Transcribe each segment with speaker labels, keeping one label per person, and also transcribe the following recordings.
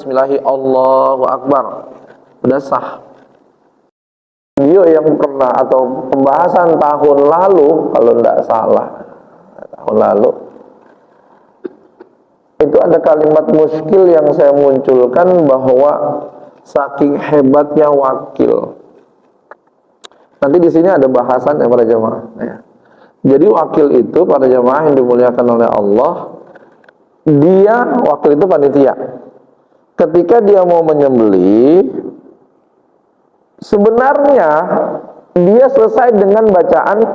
Speaker 1: bismillahi Allahu Akbar, udah sah. Video yang pernah atau pembahasan tahun lalu, kalau tidak salah tahun lalu, itu ada kalimat muskil yang saya munculkan bahwa saking hebatnya wakil. Nanti di sini ada bahasan ya para jemaah. Ya. Jadi wakil itu para jemaah yang dimuliakan oleh Allah, dia wakil itu panitia. Ketika dia mau menyembelih, sebenarnya dia selesai dengan bacaan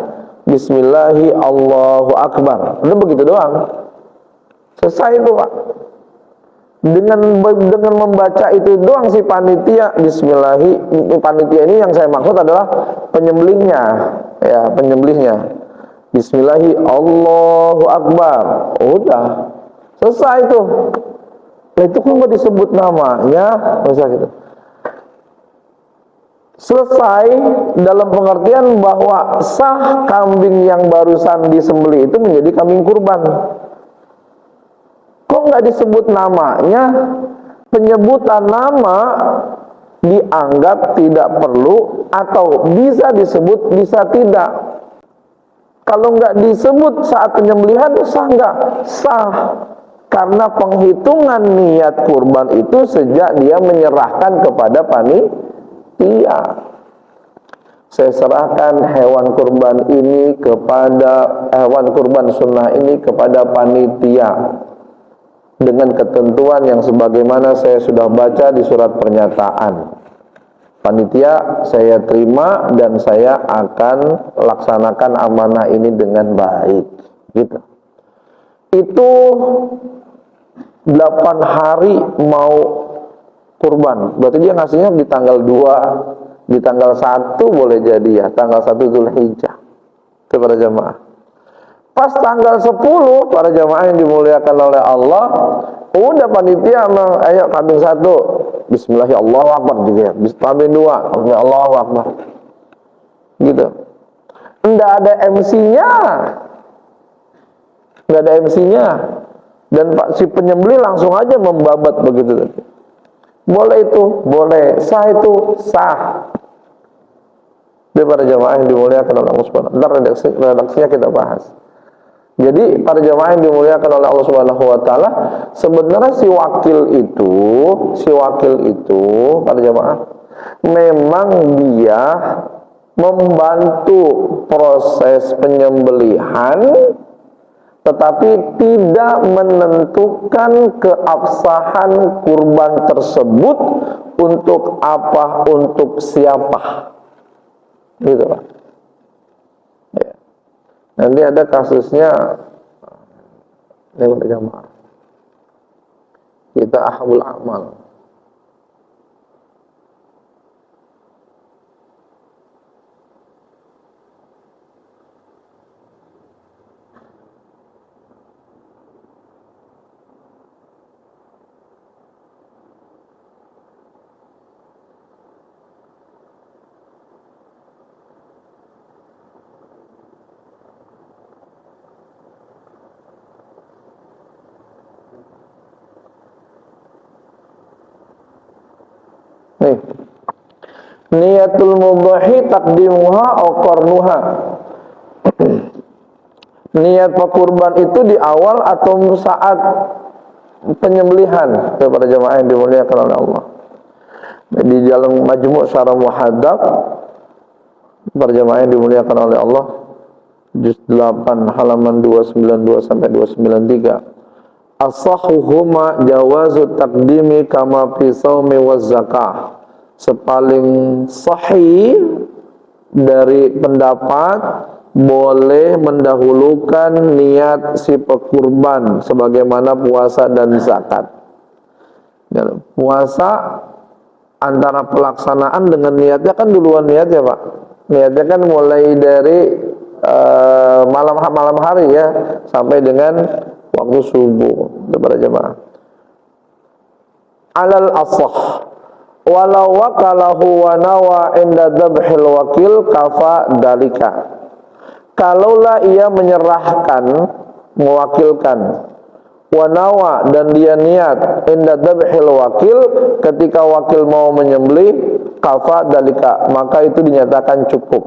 Speaker 1: Bismillahi Allahu Akbar. Udah begitu doang. Selesai itu Pak. Dengan membaca itu doang si panitia Bismillahi, panitia ini yang saya maksud adalah penyembelihnya, ya penyembelihnya. Bismillahi Allahu Akbar. Udah selesai itu. Itu kok nggak disebut namanya, masa gitu. Selesai dalam pengertian bahwa sah kambing yang barusan disembelih itu menjadi kambing kurban. Kok nggak disebut namanya? Penyebutan nama dianggap tidak perlu atau bisa disebut, bisa tidak. Kalau nggak disebut saat penyembelihan, sah nggak? Sah. Karena penghitungan niat kurban itu sejak dia menyerahkan kepada panitia. Saya serahkan hewan kurban ini kepada hewan kurban sunnah ini kepada panitia dengan ketentuan yang sebagaimana saya sudah baca di surat pernyataan. Panitia saya terima dan saya akan laksanakan amanah ini dengan baik. Gitu. Itu 8 hari mau kurban. Berarti dia ngasihnya di tanggal 2, di tanggal 1 boleh jadi ya, tanggal 1 Dzulhijjah. Itu para jamaah. Pas tanggal 10 para jamaah yang dimuliakan oleh Allah, udah panitia ayo kambing 1 Bismillahirrahmanirrahim Allahu Akbar juga ya. Kambing 2 Allahu Akbar. Gitu. Enggak ada MC-nya. Enggak ada MC-nya. Dan Pak si penyembelih langsung aja membabat begitu tadi. Boleh itu, boleh. Sah itu, sah. Para jamaah yang dimuliakan oleh Allah Subhanahu wa taala. Redaksinya kita bahas. Jadi para jamaah yang dimuliakan oleh Allah Subhanahu wa taala, sebenarnya si wakil itu para jamaah memang dia membantu proses penyembelihan, tetapi tidak menentukan keabsahan kurban tersebut untuk apa, untuk siapa. Gitu Pak. Ya. Nanti ada kasusnya, ini berjamaah. Kita ahbul amal. Nih, niatul mudhahi taqdimuha aw qarnuha. Niat pekurban itu di awal atau saat penyembelihan kepada jemaah yang dimuliakan oleh Allah. Di dalam Majmu' Syarah Muhadzab para jemaah yang dimuliakan oleh Allah, juz 8 halaman 292 sampai 293. As-sahhuhuma jawazu taqdimi kama fi shaumi waz zakah. Sepaling sahih dari pendapat boleh mendahulukan niat si pekurban sebagaimana puasa dan zakat. Puasa antara pelaksanaan dengan niatnya kan duluan niat ya Pak. Niatnya kan mulai dari malam hari ya sampai dengan waktu subuh kepada jemaah. Alal asah walau wakalahu wa nawa inda dzabhil wakil kafa dalika. Kalaulah ia menyerahkan, mewakilkan Wanawa, dan dia niat inda dzabhil wakil, ketika wakil mau menyembelih, kafa dalika, maka itu dinyatakan cukup.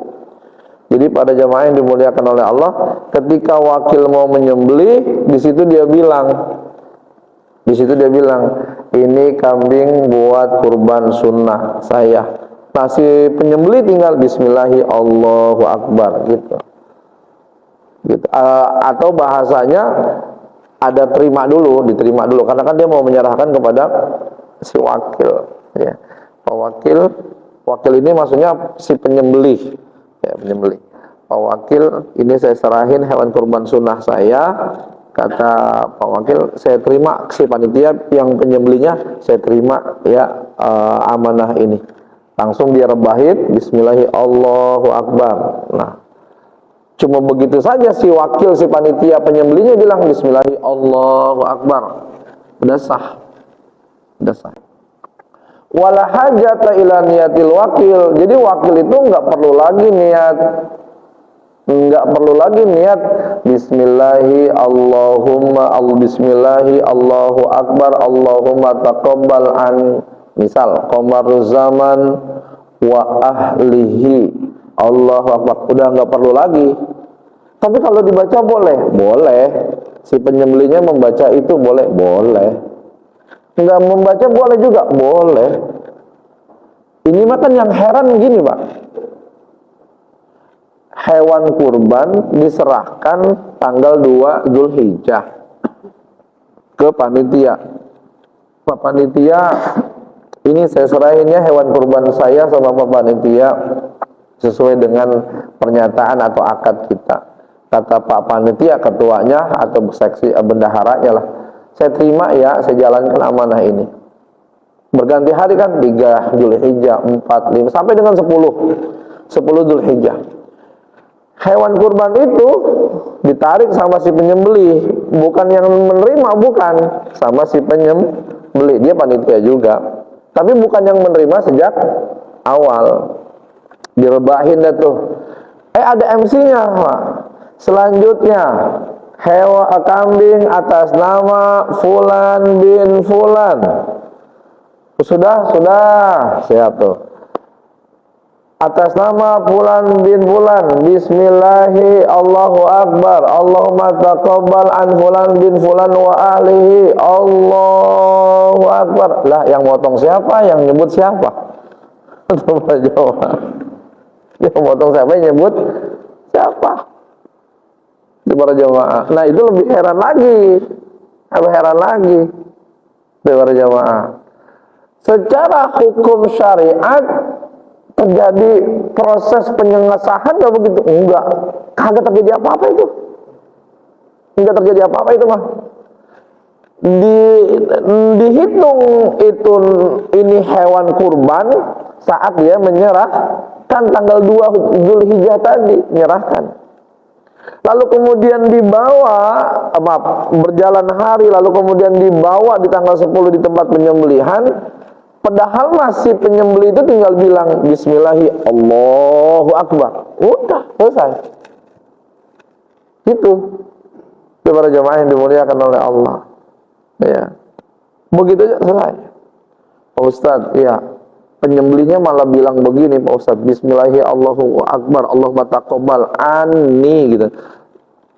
Speaker 1: Jadi pada jamaah yang dimuliakan oleh Allah, ketika wakil mau menyembelih, di situ dia bilang, ini kambing buat kurban sunnah saya. Nah, si penyembelih tinggal bismillahi Allahu akbar gitu. Atau bahasanya ada diterima dulu karena kan dia mau menyerahkan kepada si wakil, ya. Wakil ini maksudnya si penyembelih, ya, penyembelih. Pak Wakil, ini saya serahin hewan kurban sunnah saya. Kata Pak Wakil, saya terima, si panitia yang penyembelihnya saya terima, ya, amanah ini. Langsung dia rebahin bismillahi Allahu akbar. Nah, cuma begitu saja si wakil, si panitia penyembelihnya bilang bismillahi Allahu akbar, udah sah. Wala hajata ila niyatil wakil. Jadi wakil itu nggak perlu lagi niat bismillahi Allahumma bismillahi Allahu akbar Allahumma taqabbal an, misal qamaruz zaman wa ahlihi Allahu akbar, udah nggak perlu lagi. Tapi kalau dibaca boleh. Si penyembelihnya membaca itu boleh. Nggak membaca boleh juga, boleh. Ini makan yang heran gini, Pak. Hewan kurban diserahkan tanggal 2 Zulhijjah ke panitia. Pak panitia, ini saya serahinnya hewan kurban saya sama Pak panitia sesuai dengan pernyataan atau akad kita. Kata Pak panitia, ketuanya atau seksi bendaharanya lah, saya terima ya, saya jalankan amanah ini. Berganti hari kan, 3 Zulhijjah, 4, 5, sampai dengan 10 Zulhijjah. Hewan kurban itu ditarik sama si penyembelih, bukan yang menerima, bukan, sama si penyembelih. Dia panitia juga, tapi bukan yang menerima sejak awal. Direbahin dah tuh. Ada MC-nya, Pak. Selanjutnya, kambing atas nama Fulan bin Fulan. Sudah, siap tuh. Atas nama Fulan bin Fulan, bismillahi Allahu akbar, Allahumma taqabbal an Fulan bin Fulan wa ahlihi, Allahu akbar. Lah, yang motong siapa? Yang nyebut siapa? Coba jawab. Yang motong siapa? Yang nyebut siapa? Di para jamaah. Nah, itu lebih heran lagi. Di para jamaah. Secara hukum syariat terjadi proses penyengesahan nggak begitu? Enggak. Kagak terjadi apa-apa itu. Mah. Dihitung itu, ini hewan kurban saat dia menyerahkan tanggal 2 Zulhijjah tadi, menyerahkan. Lalu kemudian berjalan hari, lalu kemudian dibawa di tanggal 10 di tempat penyembelihan. Padahal masih penyembelih itu tinggal bilang bismillahi Allahu akbar. Udah, selesai. Itu para jamaah yang dimuliakan oleh Allah. Ya. Begitu aja selesai. Pak Ustadz, ya. Penyembelihnya malah bilang begini, Pak Ustadz, bismillahi Allahu akbar, Allahumma taqabbal anni gitu.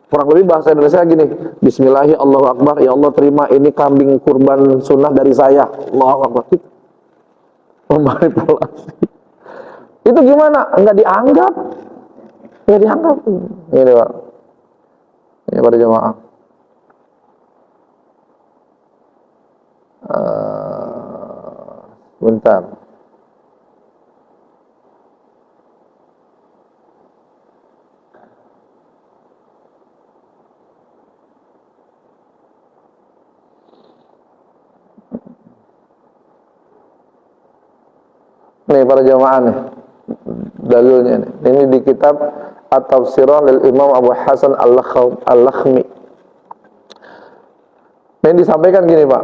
Speaker 1: Kurang lebih bahasa Indonesia gini, bismillahi Allahu akbar, ya Allah terima ini kambing kurban sunnah dari saya. Allahu akbar. Memanipulasi. Itu gimana? Enggak dianggap. Ini, Pak. Ini pada jemaah. Bentar. Nih para jamaah nih, dalilnya nih. Ini di kitab At-Tafsirah lil Imam Abu Hasan Al-Lakhmi. Ini disampaikan gini, Pak.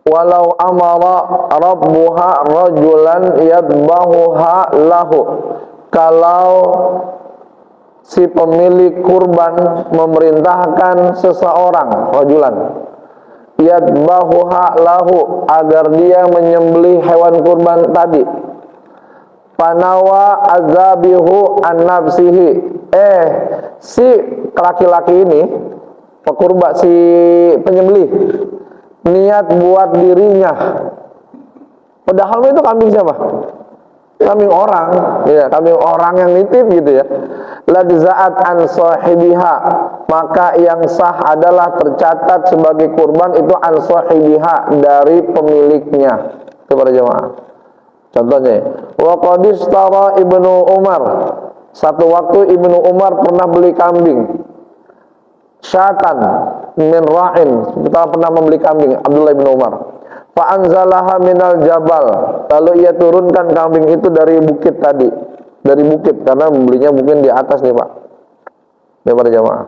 Speaker 1: Walau amara rabbuha rajulan yadbahuha lahu. Kalau si pemilik kurban memerintahkan seseorang, rajulan, yadbahuha lahu, agar dia menyembelih hewan kurban tadi. Panawa azabihu an nafsihi, si laki-laki ini, pekurban, si penyembelih, niat buat dirinya. Padahal itu kambing siapa? Kambing orang, ya, kambing orang yang nitip gitu ya. Ladza'at an sahibiha, maka yang sah adalah tercatat sebagai kurban itu an sahibiha, dari pemiliknya. Itu para jemaah. Contohnya, wa qadistara Ibnu Umar, satu waktu Ibnu Umar pernah beli kambing, syatan min ra'in, kita pernah membeli kambing, Abdullah bin Umar. Fa'anzalaha minal jabal, lalu ia turunkan kambing itu dari bukit tadi, dari bukit, karena membelinya mungkin di atas nih Pak, daripada jamaah.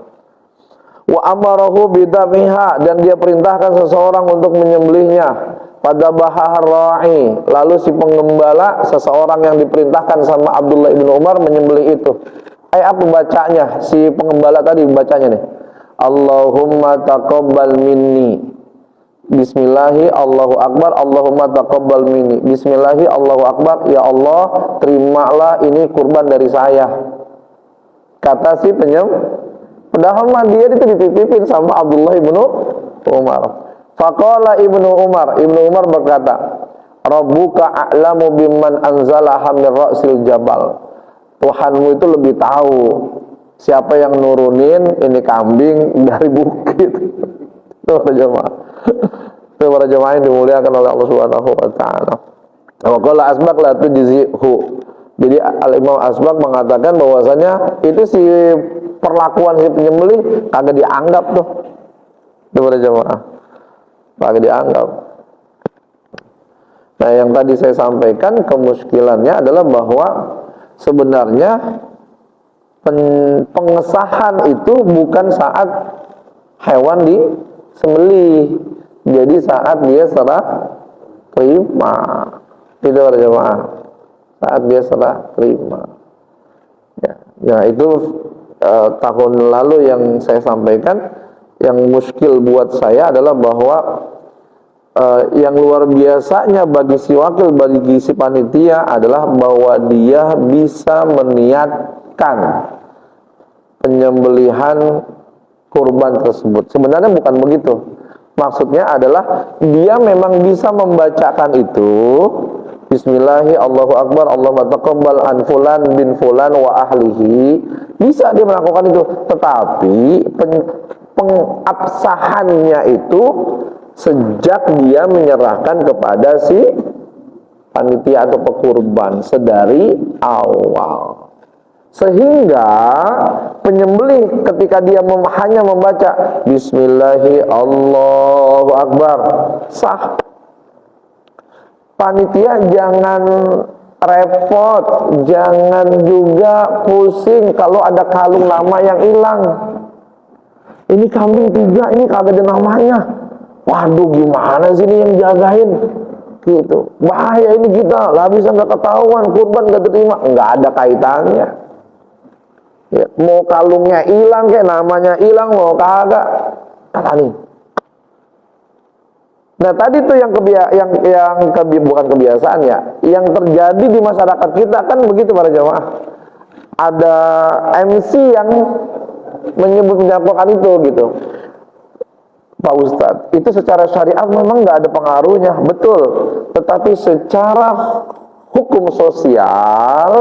Speaker 1: Wa amarahu bidamiha, dan dia perintahkan seseorang untuk menyembelihnya. Pada bahar ra'i, lalu si pengembala, seseorang yang diperintahkan sama Abdullah bin Umar menyembelih itu. Apa bacanya si pengembala tadi, bacanya nih, Allahumma taqabbal minni, Bismillahi Allahu Akbar, Allahumma taqabbal minni, Bismillahi Allahu Akbar, ya Allah terimalah ini kurban dari saya, kata si padahal mah dia itu dititipin sama Abdullah bin Umar. Faqala Ibnu Umar berkata, Rabbuka a'lamu bimman anzalaha min ra'sil jabal, Tuhanmu itu lebih tahu siapa yang nurunin ini kambing dari bukit. Itu para jemaah. Itu para jemaah yang dimuliakan oleh Allah Subhanahu wa taala. Wa qala Asbaq la tujzihu. Jadi Al-Imam Asbaq mengatakan bahwasanya itu si perlakuan si penyembelih kagak dianggap tuh. Itu para jemaah. Kagak dianggap. Nah, yang tadi saya sampaikan kemuskilannya adalah bahwa sebenarnya pengesahan itu bukan saat hewan disembelih, jadi saat dia serah terima. Tidak ada jemaah, saat dia serah terima. Ya, nah itu tahun lalu yang saya sampaikan, yang muskil buat saya adalah bahwa yang luar biasanya bagi si wakil, bagi si panitia adalah bahwa dia bisa meniatkan penyembelihan kurban tersebut. Sebenarnya bukan begitu. Maksudnya adalah dia memang bisa membacakan itu, Bismillahi Allahu Akbar, Allahumma taqabbal an fulan bin fulan wa ahlihi. Bisa dia melakukan itu, tetapi pengabsahannya itu sejak dia menyerahkan kepada si panitia atau pekurban sedari awal. Sehingga penyembelih ketika dia hanya membaca Bismillahi Allahu Akbar, sah. Panitia jangan repot, jangan juga pusing kalau ada kalung lama yang hilang. Ini kambing 3, ini kagak ada namanya. Waduh, gimana sih ini yang jagain? Gitu. Bahaya ini kita, lah bisa nggak ketahuan, kurban nggak terima. Nggak ada kaitannya. Ya, mau kalungnya hilang kayak namanya hilang, mau kagak nih. Nah tadi tuh yang bukan kebiasaan ya, yang terjadi di masyarakat kita kan begitu para jamaah. Ada MC yang menyebutkan itu gitu. Pak Ustadz, itu secara syariat memang nggak ada pengaruhnya, betul. Tetapi secara hukum sosial,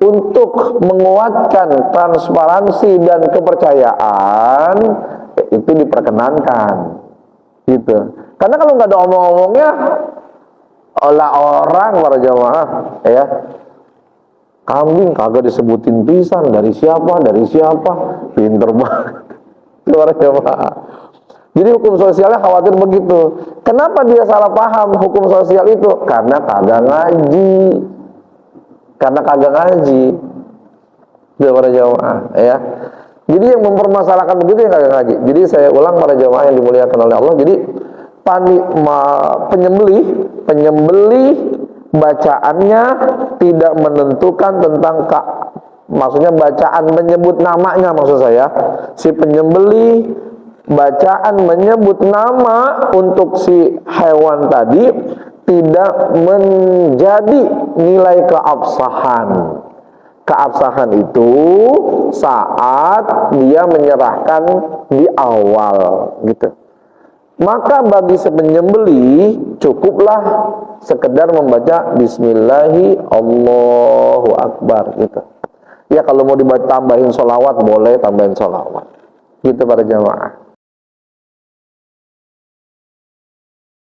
Speaker 1: untuk menguatkan transparansi dan kepercayaan, itu diperkenankan, gitu. Karena kalau nggak ada omong-omongnya, olah orang para jamaah, ya, kambing kagak disebutin pisan dari siapa, pinter banget, para jamaah. Jadi hukum sosialnya khawatir begitu. Kenapa dia salah paham hukum sosial itu? Karena kagak ngaji. Sudah para jamaah, ya. Jadi yang mempermasalahkan begitu yang kagak ngaji. Jadi saya ulang para jamaah yang dimuliakan oleh Allah. Jadi penyembelih bacaannya tidak menentukan tentang maksudnya bacaan menyebut namanya, maksud saya si penyembelih bacaan menyebut nama untuk si hewan tadi tidak menjadi nilai keabsahan. Keabsahan itu saat dia menyerahkan di awal gitu. Maka bagi si penyembelih cukuplah sekedar membaca Bismillahi Allahu Akbar gitu. Ya kalau mau dibaca tambahin sholawat boleh tambahin sholawat gitu para jamaah.